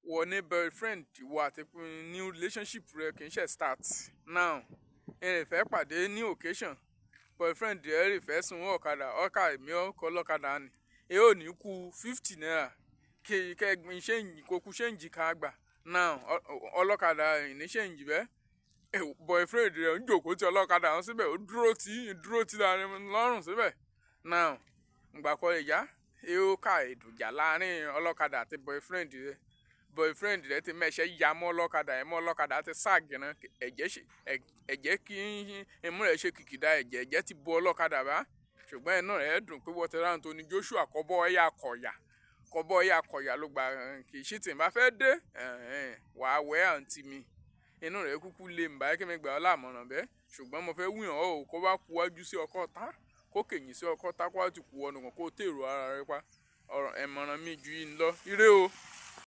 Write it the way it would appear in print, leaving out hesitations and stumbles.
wọ ní boyfriend wà àti new relationship rẹ kì í ṣe start now ẹ fẹ́ pàdé ní occasion boyfriend rẹ rè fẹ́ sun ọ̀kadà ọkà èmi ọkọ̀ ọlọ́kadà ni ẹ ò ní kú 50 naira kẹgbin ṣéǹjì kókú ṣéǹjì kan àgbà now ọlọ́kadà ní ṣéǹjì bẹ́ẹ̀ boyfriend rẹ ń jòkó tí ọlọ́kadà wọn síbẹ̀ ó dúró tí lọ́rùn síbẹ̀ now ngbàkọ ìyá ẹ ó ká ìdùjà láàrin ọlọ́kadà àti boyfriend rẹ ti mẹ́ṣẹ́ ya mọ́ ọlọ́kadà ti ságì náà ẹ̀jẹ̀ kí imú rẹ̀ ṣe kìkìdá ẹ̀jẹ̀ ti bo ọlọ́kadà bá ṣùgbọ́n inú rẹ̀ dùn pé wọ́n ti ráhùn tó ní Joshua kọ́bọ́ ẹ̀yà kọ̀yà ló gbà kì í ṣe tí n bá fẹ́ dé wàá wẹ́ àǹtí mi inú rẹ̀ kúkú lè ń báyìí kí mi gbà ọ́ láàmọ̀ràn bẹ́ẹ̀ ṣùgbọ́n mo fẹ́ wúyàn ọ́ kó bá kú wájú sí ọkọ̀ tá kó kèyìn sí ọkọ̀ tá kó wá ti kú ọ̀nà kan kó tèrò ara rẹ pa ọ̀rọ̀ ẹ̀mọ̀ràn mi ju yín lọ ire o.